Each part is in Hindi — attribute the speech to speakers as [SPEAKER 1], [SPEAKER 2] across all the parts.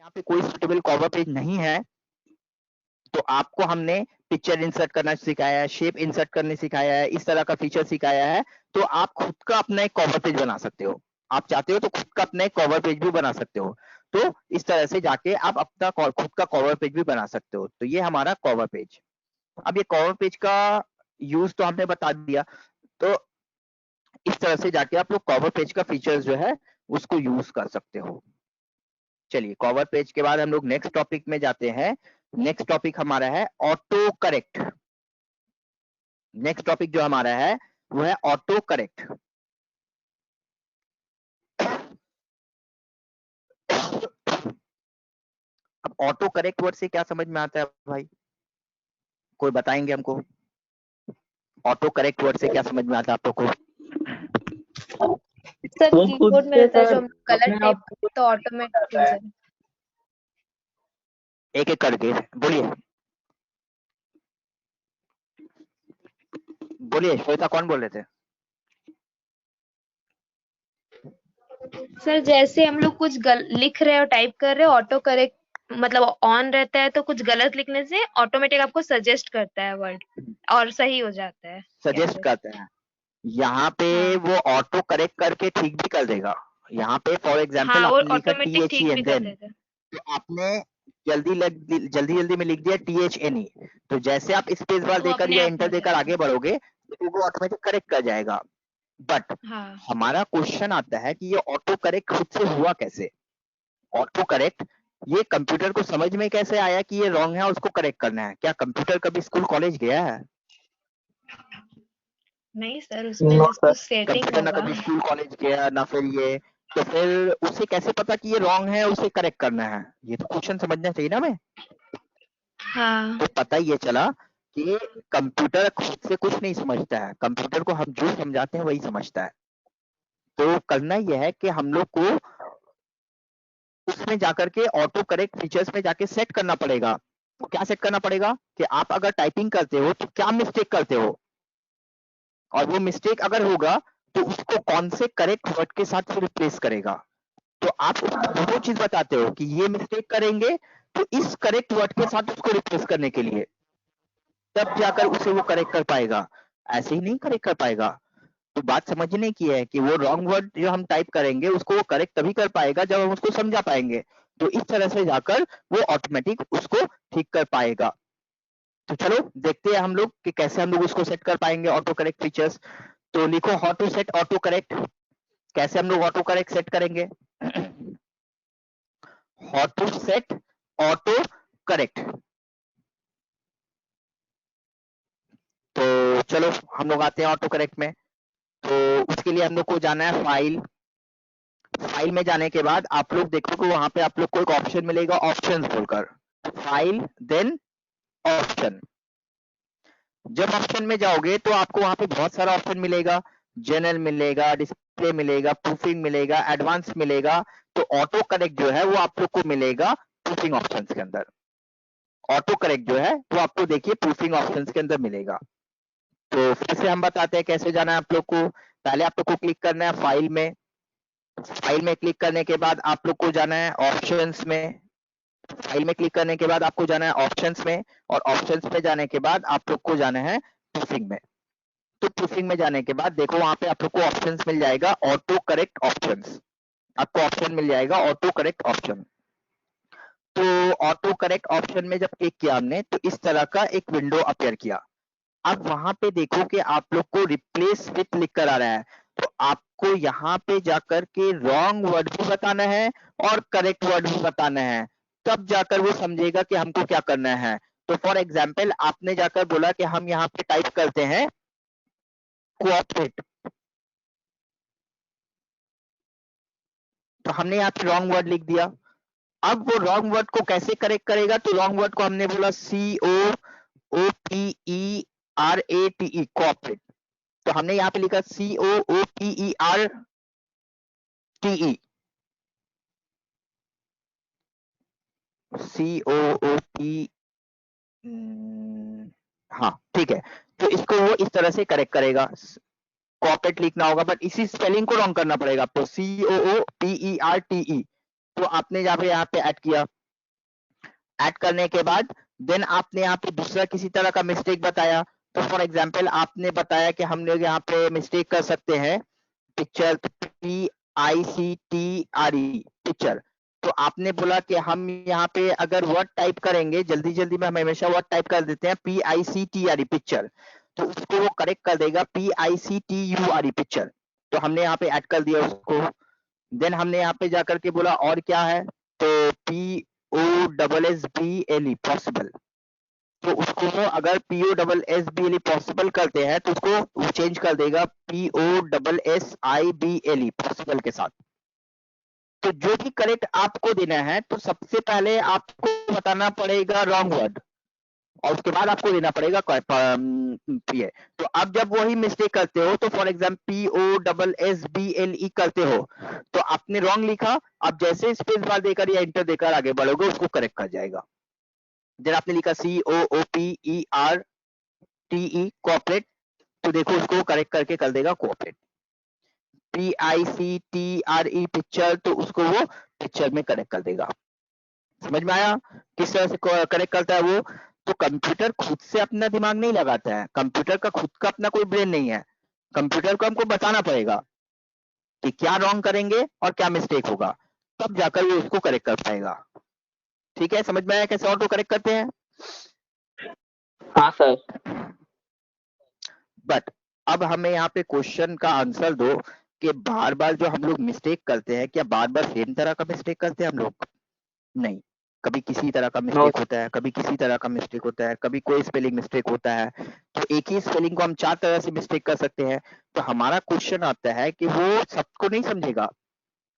[SPEAKER 1] यहाँ पे कोई सुटेबल कवर पेज नहीं है तो आपको हमने पिक्चर इंसर्ट करना सिखाया है, शेप इंसर्ट करने सिखाया है, इस तरह का फीचर सिखाया है, तो आप खुद का अपना एक कवर पेज बना सकते हो। आप चाहते हो तो खुद का अपना एक कवर पेज भी बना सकते हो। तो इस तरह से जाके आप अपना खुद का कवर पेज भी बना सकते हो। तो ये हमारा कवर पेज। अब ये कवर पेज का यूज तो हमने बता दिया, तो इस तरह से जाके आप लोग कवर पेज का फीचर्स जो है उसको यूज कर सकते हो। चलिए, कवर पेज के बाद हम लोग नेक्स्ट टॉपिक में जाते हैं। नेक्स्ट टॉपिक हमारा है ऑटो करेक्ट। नेक्स्ट टॉपिक जो हमारा है वो है ऑटो करेक्ट। अब ऑटो करेक्ट वर्ड से क्या समझ में आता है भाई? कोई बताएंगे हमको? ऑटो करेक्ट वर्ड से क्या समझ में आता है आप लोग को?
[SPEAKER 2] सर कीबोर्ड में रहता है, जो हम गलत टाइप
[SPEAKER 3] आप
[SPEAKER 2] तो ऑटोमेटिक सर।
[SPEAKER 1] एक एक करके बोलिए, बोलिए। श्वेता कौन बोल रहे थे?
[SPEAKER 2] सर जैसे हम लोग कुछ लिख रहे हैं और टाइप कर रहे हैं, ऑटो करेक्ट मतलब ऑन रहता है, तो कुछ गलत लिखने से ऑटोमेटिक आपको सजेस्ट करता है वर्ड और सही हो जाता है।
[SPEAKER 1] सजेस्ट करते हैं। यहाँ पे
[SPEAKER 2] हाँ।
[SPEAKER 1] वो ऑटो करेक्ट करके ठीक भी कर देगा। यहाँ पे फॉर एग्जाम्पल
[SPEAKER 2] हाँ, वो
[SPEAKER 1] आपने लिखा
[SPEAKER 2] ऑटोमेटिक ठीक भी कर
[SPEAKER 1] THEN,
[SPEAKER 2] देता है।
[SPEAKER 1] तो आपने जल्दी में लिख दिया THNE, तो जैसे आप स्पेस बार
[SPEAKER 2] वो
[SPEAKER 1] देकर
[SPEAKER 2] अपने
[SPEAKER 1] या
[SPEAKER 2] आप
[SPEAKER 1] एंटर
[SPEAKER 2] हो
[SPEAKER 1] देकर
[SPEAKER 2] जाएगा।
[SPEAKER 1] आगे बढ़ोगे तो वो ऑटोमेटिक करेक्ट कर जाएगा। बट
[SPEAKER 2] हाँ।
[SPEAKER 1] हमारा क्वेश्चन आता है कि ये ऑटो करेक्ट खुद से हुआ कैसे? ऑटो करेक्ट ये कंप्यूटर को समझ में कैसे आया कि ये रॉन्ग है, उसको करेक्ट करना है? क्या कंप्यूटर कभी स्कूल कॉलेज गया है?
[SPEAKER 2] नहीं सर, उसमें कुछ सेटिंग
[SPEAKER 1] कंप्यूटर ना
[SPEAKER 2] होगा।
[SPEAKER 1] कभी स्कूल कॉलेज गया ना, फिर ये तो फिर उसे कैसे पता कि ये रॉन्ग है, उसे करेक्ट करना है? ये तो क्वेश्चन समझना चाहिए ना हमें।
[SPEAKER 2] हाँ।
[SPEAKER 1] तो पता ये चला कि कंप्यूटर खुद से कुछ नहीं समझता है, कंप्यूटर को हम जो समझाते हैं वही समझता है। तो करना यह है कि हम लोग को उसमें जाकर के ऑटो करेक्ट फीचर्स में जाके सेट करना पड़ेगा। तो क्या सेट करना पड़ेगा कि आप अगर टाइपिंग करते हो तो क्या मिस्टेक करते हो, और वो मिस्टेक अगर होगा तो उसको कौन से करेक्ट वर्ड के साथ रिप्लेस करेगा। तो आप उसको दोनों चीज बताते हो कि ये मिस्टेक करेंगे तो इस करेक्ट वर्ड के साथ उसको रिप्लेस करने के लिए, तब जाकर उसे वो करेक्ट कर पाएगा, ऐसे ही नहीं करेक्ट कर पाएगा। तो बात समझने की है कि वो रॉन्ग वर्ड जो हम टाइप करेंगे उसको वो करेक्ट तभी कर पाएगा जब हम उसको समझा पाएंगे। तो इस तरह से जाकर वो ऑटोमेटिक उसको ठीक कर पाएगा। तो चलो देखते हैं हम लोग कि कैसे हम लोग उसको सेट कर पाएंगे ऑटो करेक्ट फीचर्स। तो लिखो how to set auto correct. कैसे हम लोग ऑटो करेक्ट सेट करेंगे? How to set auto correct. तो चलो हम लोग आते हैं ऑटो करेक्ट में। तो उसके लिए हम लोग को जाना है फाइल। फाइल में जाने के बाद आप लोग देखोगे वहां पे आप लोग को एक ऑप्शन मिलेगा ऑप्शंस बोलकर। File then option. जब ऑप्शन में जाओगे तो आपको वहां पे बहुत सारा ऑप्शन मिलेगा। जनरल मिलेगा, डिस्प्ले मिलेगा, प्रूफिंग मिलेगा, एडवांस मिलेगा। तो ऑटो करेक्ट जो है वो आप लोग को मिलेगा प्रूफिंग ऑप्शंस के अंदर। ऑटो करेक्ट जो है वो आपको देखिए प्रूफिंग ऑप्शंस के अंदर मिलेगा। तो फिर से हम बताते हैं कैसे जाना है आप लोग को। पहले आप लोग को क्लिक करना है फाइल में। फाइल में क्लिक करने के बाद आप लोग को जाना है ऑप्शंस में। फाइल में क्लिक करने के बाद आपको जाना है ऑप्शंस में, और ऑप्शंस में जाने के बाद आप लोग को जाना है प्रूफिंग में। तो प्रूफिंग में जाने के बाद देखो वहां पे आप लोग को ऑप्शंस मिल जाएगा ऑटो करेक्ट ऑप्शंस। आपको ऑप्शन मिल जाएगा ऑटो करेक्ट ऑप्शन। तो ऑटो करेक्ट ऑप्शन में जब क्लिक किया हमने तो इस तरह का एक विंडो अपीयर किया। अब वहां पे देखो कि आप लोग को रिप्लेस विथ लिख कर आ रहा है, तो आपको यहाँ पे जाकर के रॉन्ग वर्ड भी बताना है और करेक्ट वर्ड भी बताना है, तब जाकर वो समझेगा कि हमको क्या करना है। तो फॉर एग्जाम्पल आपने जाकर बोला कि हम यहाँ पे टाइप करते हैं कोऑपरेट, तो हमने यहाँ पे रॉन्ग वर्ड लिख दिया। अब वो रॉन्ग वर्ड को कैसे करेक्ट करेगा? तो रॉन्ग वर्ड को हमने बोला COOPERATE कोऑपरेट, तो हमने यहाँ पे लिखा COOPERTE। COOP, हाँ ठीक है। तो इसको वो इस तरह से करेक्ट करेगा। कोऑपरेट लिखना होगा बट इसी स्पेलिंग को रॉन्ग करना पड़ेगा आपको, COOPERTE। तो आपने यहाँ पे ऐड किया, ऐड करने के बाद देन आपने यहाँ पे दूसरा किसी तरह का मिस्टेक बताया, तो फॉर एग्जांपल आपने बताया कि हम लोग यहाँ पे मिस्टेक कर सकते हैं पिक्चर, PICTRE पिक्चर। तो आपने बोला कि हम यहाँ पे अगर वर्ड टाइप करेंगे, जल्दी जल्दी में हम हमेशा वर्ड टाइप कर देते हैं PICTRE पिक्चर, तो उसको वो करेक्ट कर देगा PICTURE पिक्चर। तो हमने यहाँ पे ऐड कर दिया उसको। देन हमने यहाँ पे जाकर के बोला और क्या है, तो POSSBLE पॉसिबल, तो उसको वो अगर POSSBLE पॉसिबल करते हैं तो उसको वो चेंज कर देगा POSSIBLE पॉसिबल के साथ। तो जो भी करेक्ट आपको देना है, तो सबसे पहले आपको बताना पड़ेगा रॉन्ग वर्ड और उसके बाद आपको देना पड़ेगा ये। तो अब जब वही मिस्टेक करते हो, तो फॉर एग्जाम्पल POSSBLE करते हो, तो आपने रॉन्ग लिखा, अब जैसे स्पेस बार देकर या इंटर देकर आगे बढ़ोगे उसको करेक्ट कर जाएगा। जब आपने लिखा COOPERTE कोऑपरेट, तो देखो उसको करेक्ट करके कर देगा कोऑपरेट। PICTRE पिक्चर, तो उसको वो पिक्चर में करेक्ट कर देगा। समझ में आया किस तरह से करेक्ट करता है वो? तो कंप्यूटर खुद से अपना दिमाग नहीं लगाता है, कंप्यूटर का खुद का अपना कोई ब्रेन नहीं है, कंप्यूटर को हमको बताना पड़ेगा कि क्या रॉन्ग करेंगे और क्या मिस्टेक होगा, तब जाकर वो उसको करेक्ट कर पाएगा। ठीक है, समझ में आया कैसे ऑटो करेक्ट करते हैं?
[SPEAKER 3] हाँ सर।
[SPEAKER 1] बट अब हमें यहाँ पे क्वेश्चन का आंसर दो कि बार बार जो हम लोग मिस्टेक करते हैं, क्या बार बार सेम तरह का मिस्टेक करते हैं हम लोग? नहीं, कभी किसी तरह का मिस्टेक होता है, कभी किसी तरह का मिस्टेक होता है, कभी कोई स्पेलिंग मिस्टेक होता है। तो एक ही स्पेलिंग को हम 4 तरह से मिस्टेक कर सकते हैं। तो हमारा क्वेश्चन आता है कि वो सबको नहीं समझेगा।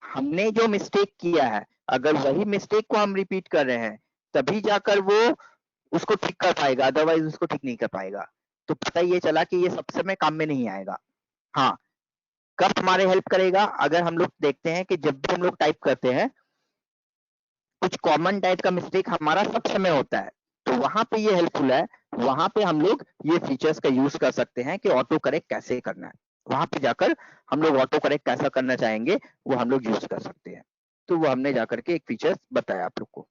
[SPEAKER 1] हमने जो मिस्टेक किया है, अगर वही मिस्टेक को हम रिपीट कर रहे हैं, तभी जाकर वो उसको ठीक कर पाएगा, अदरवाइज उसको ठीक नहीं कर पाएगा। तो पता ये चला कि ये सब समय काम में नहीं आएगा। हाँ, कब हमारे हेल्प करेगा? अगर हम लोग देखते हैं कि जब भी हम लोग टाइप करते हैं, कुछ कॉमन टाइप का मिस्टेक हमारा सब समय होता है, तो वहां पे ये हेल्पफुल है। वहां पे हम लोग ये फीचर्स का यूज कर सकते हैं कि ऑटो करेक्ट कैसे करना है। वहां पे जाकर हम लोग ऑटो करेक्ट कैसा करना चाहेंगे वो हम लोग यूज कर सकते हैं। तो वो हमने जाकर के एक फीचर्स बताया आप लोग को।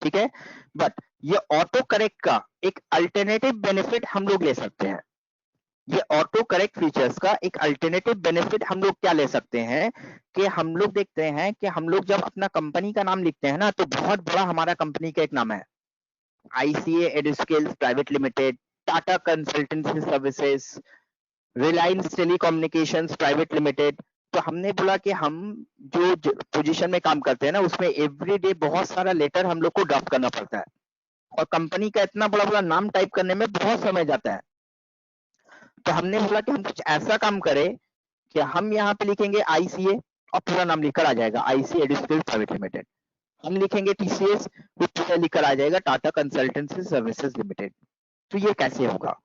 [SPEAKER 1] ठीक है, बट ये ऑटो करेक्ट का एक अल्टरनेटिव बेनिफिट हम लोग ले सकते हैं। ये ऑटो करेक्ट फीचर्स का एक अल्टरनेटिव बेनिफिट हम लोग क्या ले सकते हैं कि हम लोग देखते हैं कि हम लोग जब अपना कंपनी का नाम लिखते हैं ना, तो बहुत बड़ा हमारा कंपनी का एक नाम है, ICA Eduskills private limited, Tata consultancy services, Reliance telecommunications private limited. तो हमने बोला कि हम जो पोजीशन में काम करते हैं ना, उसमें एवरीडे बहुत सारा लेटर हम लोग को ड्राफ्ट करना पड़ता है और कंपनी का इतना बड़ा बड़ा नाम टाइप करने में बहुत समय जाता है। तो हमने बोला कि हम कुछ ऐसा काम करें कि हम यहाँ पे लिखेंगे ICA और पूरा नाम लिखकर आ जाएगा ICA एडुस्किल्स प्राइवेट लिमिटेड। हम लिखेंगे TCS, वो पूरा लिखकर आ जाएगा टाटा कंसल्टेंसी सर्विसेज लिमिटेड। तो ये कैसे होगा?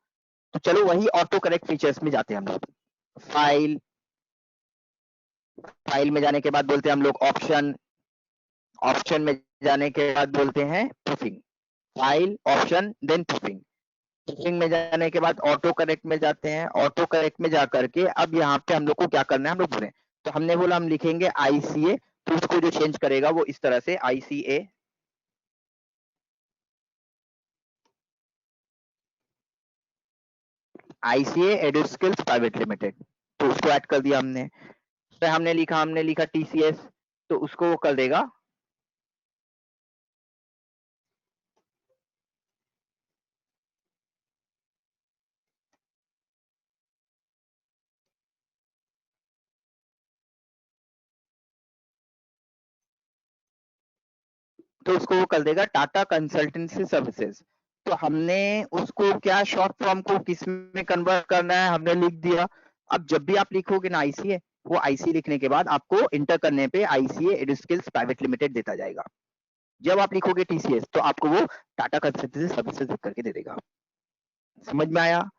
[SPEAKER 1] तो चलो वही ऑटो करेक्ट फीचर्स में जाते हैं हम लोग। फाइल, फाइल में जाने के बाद बोलते हैं हम लोग ऑप्शन, ऑप्शन में जाने के बाद बोलते हैं proofing. File, option, then proofing. Proofing में जाने के बाद ऑटो करेक्ट में जाते हैं। ऑटो करेक्ट में जाकर के अब यहाँ पे हम लोग को क्या करना है, हम लोग बोले तो हमने बोला हम लिखेंगे ICA, तो उसको जो चेंज करेगा वो इस तरह से ICA एडुस्किल्स प्राइवेट लिमिटेड, तो उसको ऐड कर दिया हमने। फिर हमने लिखा TCS, तो उसको वो कर देगा तो उसको वो कर देगा टाटा कंसल्टेंसी सर्विसेज। तो हमने उसको क्या शॉर्ट फॉर्म को किस में कन्वर्ट करना है हमने लिख दिया। अब जब भी आप लिखोगे ना ICA, वो ICA लिखने के बाद आपको इंटर करने पे ICA एडुस्किल्स प्राइवेट लिमिटेड देता जाएगा। जब आप लिखोगे TCS, तो आपको वो टाटा कंसल्टेंसी सर्विसेज लिख करके दे देगा। समझ में आया?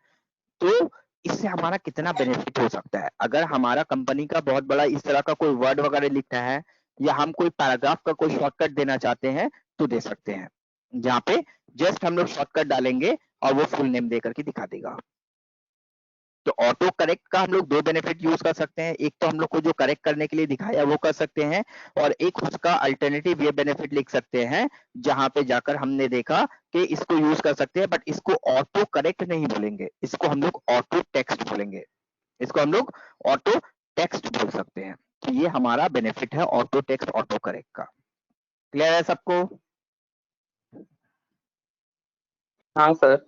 [SPEAKER 1] तो इससे हमारा कितना बेनिफिट हो सकता है। अगर हमारा कंपनी का बहुत बड़ा इस तरह का कोई वर्ड वगैरह लिखना है या हम कोई पैराग्राफ का कोई शॉर्टकट देना चाहते हैं, तो दे सकते हैं, जहाँ पे जस्ट हम लोग शॉर्टकट डालेंगे और वो फुल नेम दे करके दिखा देगा। तो ऑटो करेक्ट का हम लोग दो बेनिफिट यूज कर सकते हैं, एक तो हम लोग को जो करेक्ट करने के लिए दिखाया वो कर सकते हैं, और एक उसका अल्टरनेटिव ये बेनिफिट लिख सकते हैं जहां पे जाकर हमने देखा कि इसको यूज कर सकते हैं, बट इसको ऑटो करेक्ट नहीं बोलेंगे, इसको हम लोग ऑटो टेक्स्ट बोलेंगे, इसको हम लोग ऑटो टेक्स्ट बोल सकते हैं। तो ये हमारा बेनिफिट है ऑटो टेक्स्ट ऑटो करेक्ट का। क्लियर है सबको?
[SPEAKER 3] हाँ सर।